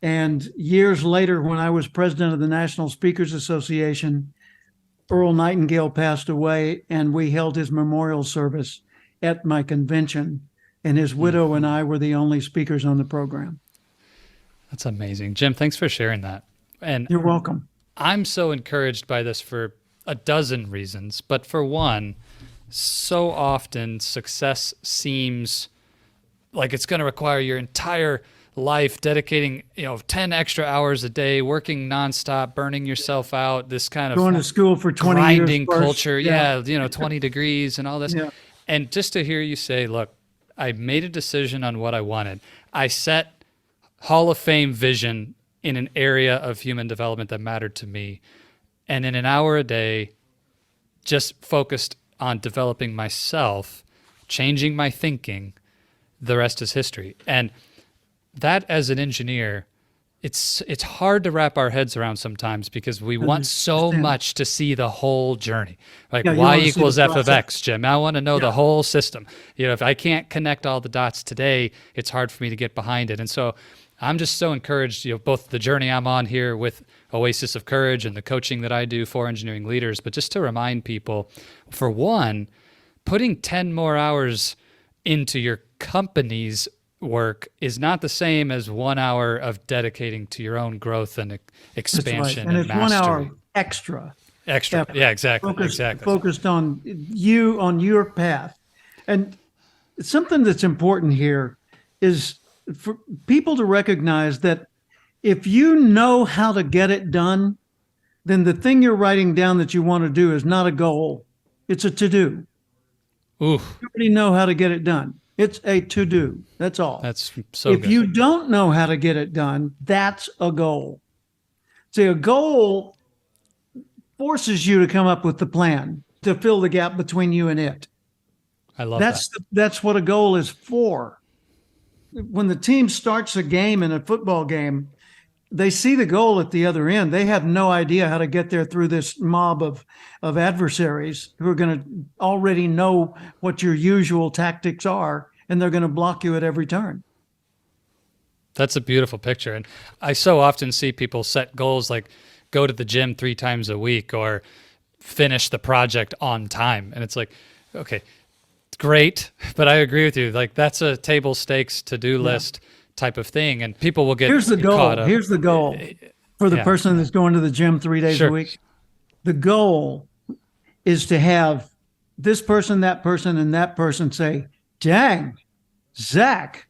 And years later, when I was president of the National Speakers Association, Earl Nightingale passed away, and we held his memorial service at my convention. And his widow and I were the only speakers on the program. That's amazing. Jim, thanks for sharing that. And you're welcome. I'm so encouraged by this for a dozen reasons. But for one, so often success seems like it's going to require your entire life dedicating 10 extra hours a day, working nonstop, burning yourself out, this kind of going to school for 20 grinding years culture. Yeah. 20 degrees and all this. Yeah. And just to hear you say, look, I made a decision on what I wanted. I set Hall of Fame vision in an area of human development that mattered to me. And in an hour a day, just focused on developing myself, changing my thinking. The rest is history. And that, as an engineer, it's hard to wrap our heads around sometimes, because we want so much to see the whole journey. Like y equals f of x, Jim. I want to know the whole system. If I can't connect all the dots today, it's hard for me to get behind it. And so I'm just so encouraged, both the journey I'm on here with Oasis of Courage and the coaching that I do for engineering leaders, but just to remind people, for one, putting 10 more hours into your company's work is not the same as 1 hour of dedicating to your own growth and expansion. And and it's mastery. 1 hour extra. Yeah, exactly. Focused on you, on your path. And something that's important here is for people to recognize that if you know how to get it done, then the thing you're writing down that you want to do is not a goal. It's a to-do. Ooh. You already know how to get it done. It's a to-do. That's all. That's so If good. you don't know how to get it done, that's a goal. See, a goal forces you to come up with the plan to fill the gap between you and it. I love that. That's what a goal is for. When the team starts a game in a football game, they see the goal at the other end. They have no idea how to get there through this mob of adversaries who are going to already know what your usual tactics are, and they're going to block you at every turn. That's a beautiful picture. And I so often see people set goals like go to the gym 3 times a week or finish the project on time. And it's like, okay, great, but I agree with you. Like, that's a table stakes to-do list type of thing, and people will get Here's the goal. caught up. Here's the goal for the person that's going to the gym 3 days a week. The goal is to have this person, that person, and that person say, "Dang, Zach,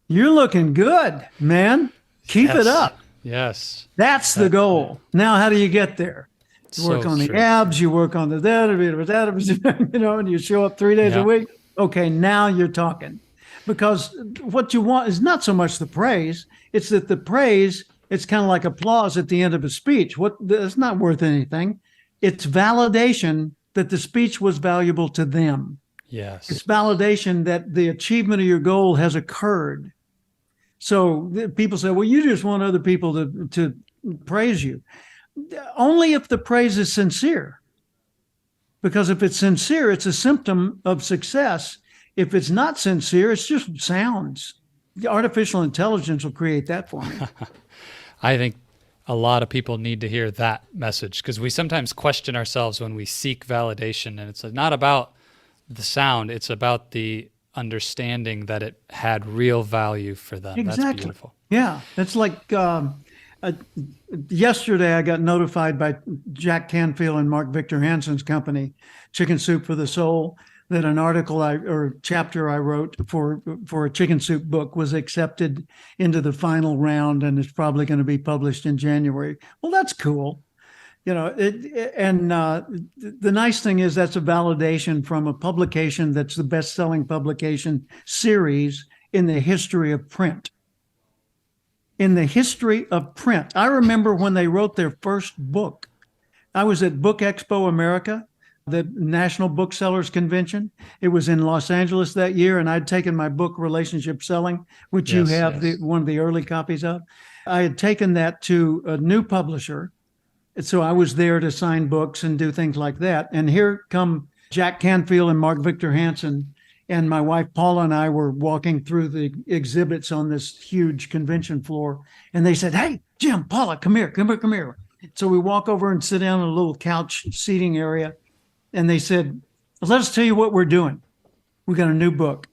you're looking good, man. Keep it up." Yes. That's the goal. Now, how do you get there? You work on the true. abs, you work on the that, and you show up 3 days a week. Okay, now you're talking. Because what you want is not so much the praise, it's that the praise, it's kind of like applause at the end of a speech. It's not worth anything. It's validation that the speech was valuable to them. Yes. It's validation that the achievement of your goal has occurred. So people say, well, you just want other people to praise you. Only if the praise is sincere. Because if it's sincere, it's a symptom of success. If it's not sincere, it's just sounds. The artificial intelligence will create that for me. I think a lot of people need to hear that message, because we sometimes question ourselves when we seek validation, and it's not about the sound. It's about the understanding that it had real value for them. Exactly. That's beautiful. Yeah. It's like yesterday I got notified by Jack Canfield and Mark Victor Hansen's company, Chicken Soup for the Soul, that an article or chapter I wrote for a chicken soup book was accepted into the final round, and it's probably going to be published in January. Well, that's cool. The nice thing is that's a validation from a publication that's the best-selling publication series in the history of print. In the history of print. I remember when they wrote their first book. I was at Book Expo America, the National Booksellers Convention. It was in Los Angeles that year, and I'd taken my book, Relationship Selling, which you have one of the early copies of. I had taken that to a new publisher, so I was there to sign books and do things like that. And here come Jack Canfield and Mark Victor Hansen And my wife Paula and I were walking through the exhibits on this huge convention floor, and they said, "Hey, Jim, Paula, come here, come here, come here." So we walk over and sit down in a little couch seating area, and they said, "Let us tell you what we're doing. We got a new book,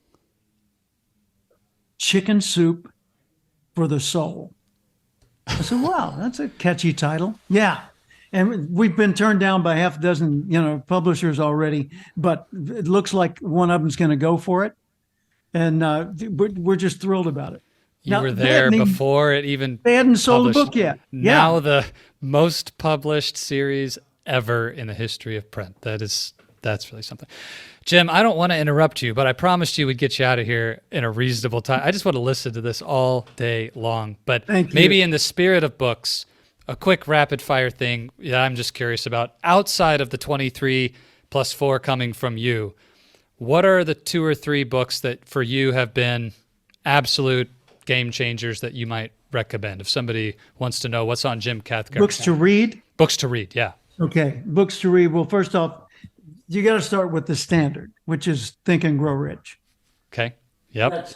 Chicken Soup for the Soul." I said, "Wow, that's a catchy title." Yeah. And we've been turned down by half a dozen, publishers already, but it looks like one of them's going to go for it. And we're just thrilled about it. You were there before it even They hadn't sold published. the book yet. Now the most published series ever in the history of print. That's really something. Jim, I don't want to interrupt you, but I promised you we'd get you out of here in a reasonable time. I just want to listen to this all day long. But maybe in the spirit of books, a quick rapid fire thing that I'm just curious about. Outside of the 23 plus 4 coming from you, what are the 2 or 3 books that for you have been absolute game changers that you might recommend? If somebody wants to know what's on Jim Cathcart. Books to read? Books to read, yeah. Okay, books to read. Well, first off, you got to start with the standard, which is Think and Grow Rich. Okay, yep. That's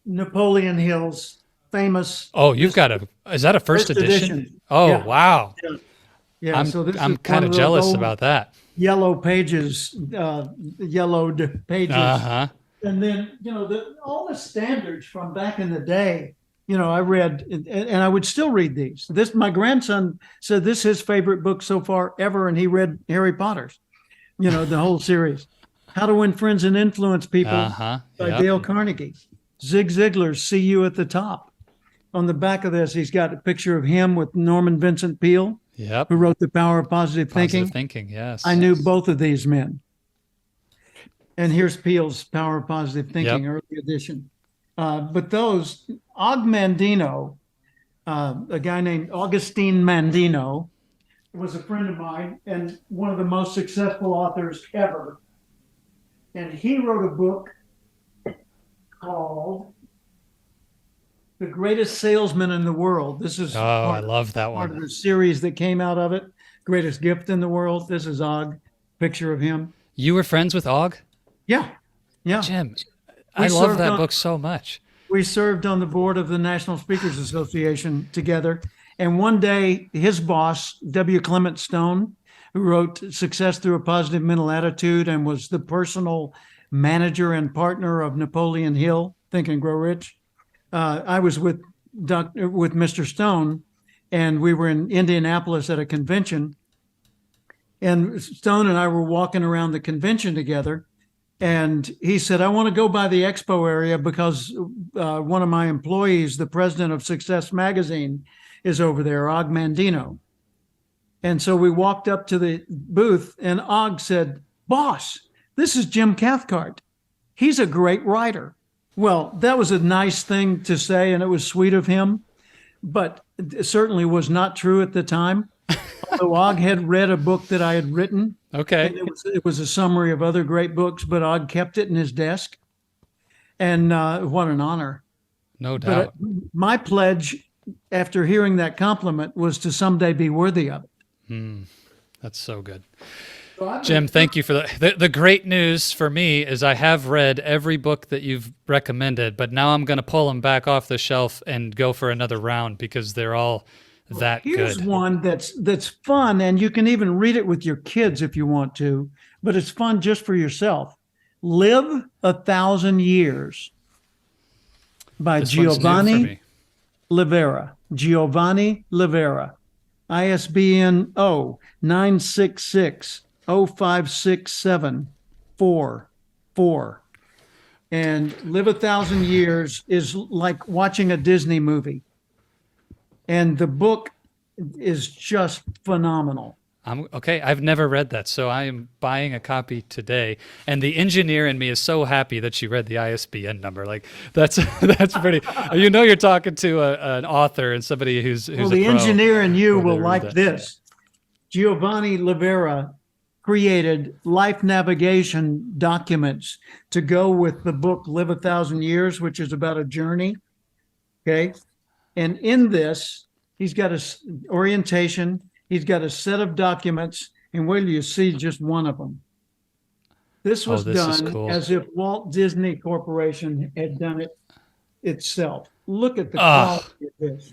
Napoleon Hill's famous. Oh, you've got is that a first edition? Oh, yeah. Wow. Yeah. I'm kind of jealous about that. Yellow pages, yellowed pages. Uh-huh. And then, all the standards from back in the day, I read, and I would still read these. My grandson said this is his favorite book so far ever, and he read Harry Potter's, the whole series. How to Win Friends and Influence People by Dale Carnegie. Zig Ziglar's See You at the Top. On the back of this, he's got a picture of him with Norman Vincent Peale, who wrote The Power of Positive Thinking. Positive Thinking, yes. I knew both of these men. And here's Peale's Power of Positive Thinking, early edition. But those, Og Mandino, a guy named Augustine Mandino, was a friend of mine and one of the most successful authors ever. And he wrote a book called The Greatest Salesman in the World. This is I love that part one. of the series that came out of it. Greatest Gift in the World. This is Og, picture of him. You were friends with Og? Yeah. Jim, I love that book so much. We served on the board of the National Speakers Association together. And one day, his boss, W. Clement Stone, who wrote Success Through a Positive Mental Attitude and was the personal manager and partner of Napoleon Hill, Think and Grow Rich. I was with Mr. Stone, and we were in Indianapolis at a convention. And Stone and I were walking around the convention together. And he said, "I want to go by the expo area because one of my employees, the president of Success Magazine, is over there, Og Mandino." And so we walked up to the booth, and Og said, "Boss, this is Jim Cathcart. He's a great writer." Well, that was a nice thing to say, and it was sweet of him, but it certainly was not true at the time. Although Og had read a book that I had written. Okay. It was a summary of other great books, but Og kept it in his desk. And what an honor. No doubt. But my pledge after hearing that compliment was to someday be worthy of it. That's so good. Jim, thank you for that. The great news for me is I have read every book that you've recommended, but now I'm going to pull them back off the shelf and go for another round because they're all that good. Here's one that's fun, and you can even read it with your kids if you want to, but it's fun just for yourself. Live 1,000 Years by Giovanni Livera. Giovanni Livera. ISBN 966-056744. And Live 1,000 Years is like watching a Disney movie. And the book is just phenomenal. Okay, I've never read that, so I am buying a copy today. And the engineer in me is so happy that she read the ISBN number. Like that's pretty. You're talking to an author and somebody who's well, the a pro engineer in you will like this. Giovanni Livera created life navigation documents to go with the book Live 1,000 Years, which is about a journey. Okay. And in this, he's got a orientation, he's got a set of documents, and wait till you see just one of them. This was this is done cool. as if Walt Disney Corporation had done it itself. Look at the Ah, quality of this.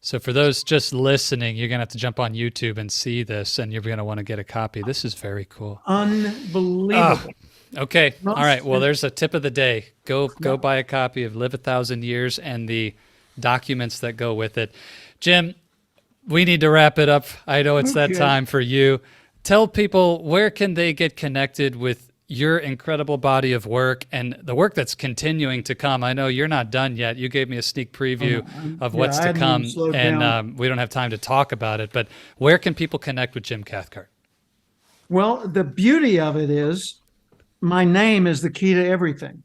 so for those just listening, you're going to have to jump on YouTube and see this, and you're going to want to get a copy. This is very cool. Ah, Unbelievable. okay. All right. Well, And- there's a tip of the day. Go buy a copy of Live a Thousand Years and the documents that go with it. Jim, we need to wrap it up. I know it's that Okay. time for you. Tell people, where can they get connected with your incredible body of work and the work that's continuing to come? I know you're not done yet. You gave me a sneak preview of what's I to hadn't come, even slowed and down. we don't have time to talk about it. But where can people connect with Jim Cathcart? Well, the beauty of it is my name is the key to everything.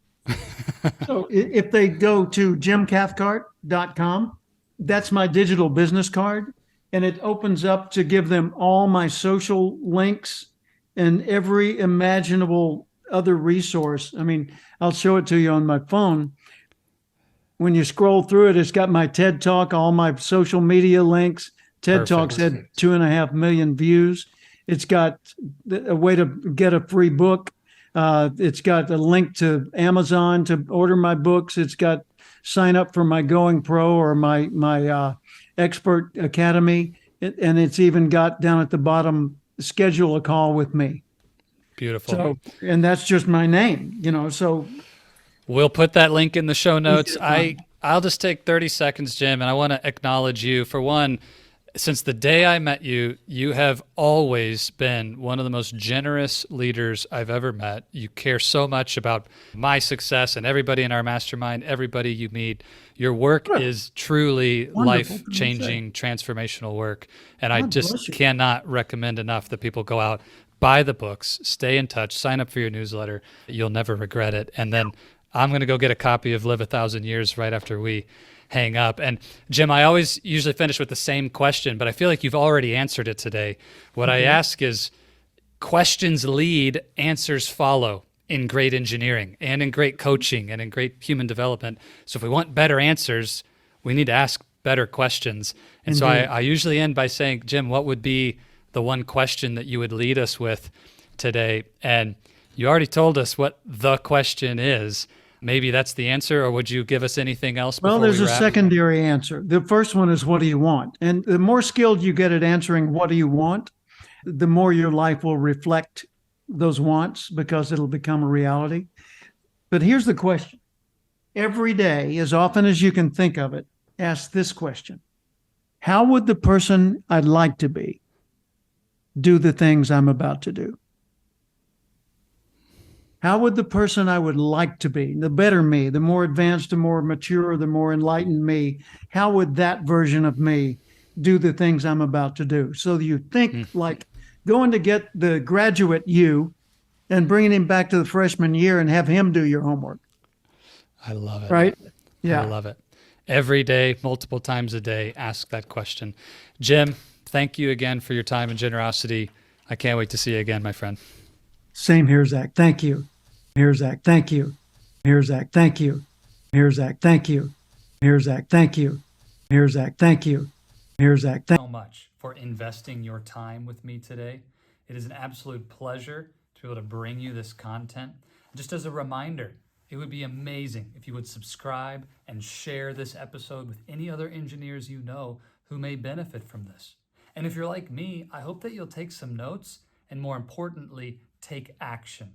So if they go to jimcathcart.com, that's my digital business card. And it opens up to give them all my social links and every imaginable other resource. I mean, I'll show it to you on my phone. When you scroll through it, it's got my TED Talk, all my social media links. TED Talks Perfect. had 2.5 million views. It's got a way to get a free book. It's got a link to Amazon to order my books. It's got sign up for my Going Pro or my Expert Academy, and it's even got down at the bottom, schedule a call with me. Beautiful. So, and that's just my name, So We'll put that link in the show notes. to find. I'll just take 30 seconds, Jim, and I want to acknowledge you. For one, since the day I met you, you have always been one of the most generous leaders I've ever met. You care so much about my success and everybody in our mastermind, everybody you meet. Your work is truly Wonderful. life-changing, transformational work. And I God bless just you. cannot recommend enough that people go out, buy the books, stay in touch, sign up for your newsletter. You'll never regret it. And then I'm going to go get a copy of Live a Thousand Years right after we hang up. And Jim, I always usually finish with the same question, but I feel like you've already answered it today. What I ask is, questions lead, answers follow in great engineering and in great coaching and in great human development. So if we want better answers, we need to ask better questions. And so I usually end by saying, Jim, what would be the one question that you would lead us with today? And you already told us what the question is. Maybe that's the answer, or would you give us anything else before Well, there's we a wrap? secondary answer. The first one is, what do you want? And the more skilled you get at answering what do you want, the more your life will reflect those wants, because it'll become a reality. But here's the question. Every day, as often as you can think of it, ask this question. How would the person I'd like to be do the things I'm about to do? How would the person I would like to be, the better me, the more advanced, the more mature, the more enlightened me, how would that version of me do the things I'm about to do? So you think like going to get the graduate you and bringing him back to the freshman year and have him do your homework, I love it. right? I Yeah. love it. Every day, multiple times a day, ask that question. Jim, thank you again for your time and generosity. I can't wait to see you again, my friend. Same here, Zach. Thank you. Here, Zach. Thank you. Here, Zach. Thank you. Here, Zach. Thank you. Here, Zach. Thank you. Here, Zach. Thank you. Here, Zach. Thank So much for investing your time with me today. It is an absolute pleasure to be able to bring you this content. Just as a reminder, it would be amazing if you would subscribe and share this episode with any other engineers you know who may benefit from this. And if you're like me, I hope that you'll take some notes and, more importantly, take action.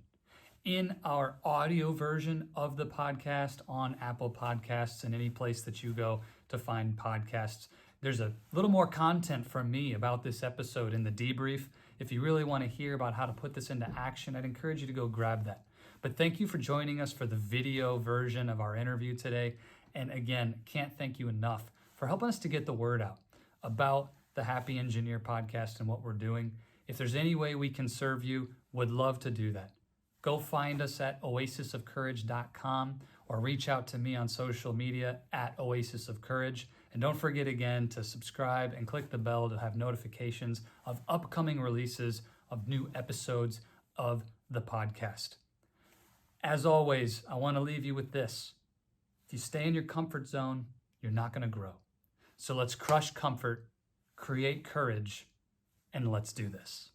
In our audio version of the podcast on Apple Podcasts and any place that you go to find podcasts, there's a little more content from me about this episode in the debrief. If you really want to hear about how to put this into action, I'd encourage you to go grab that. But thank you for joining us for the video version of our interview today. And again, can't thank you enough for helping us to get the word out about the Happy Engineer podcast and what we're doing. If there's any way we can serve you, would love to do that. Go find us at oasisofcourage.com or reach out to me on social media at Oasis of Courage. And don't forget again to subscribe and click the bell to have notifications of upcoming releases of new episodes of the podcast. As always, I want to leave you with this. If you stay in your comfort zone, you're not going to grow. So let's crush comfort, create courage, and let's do this.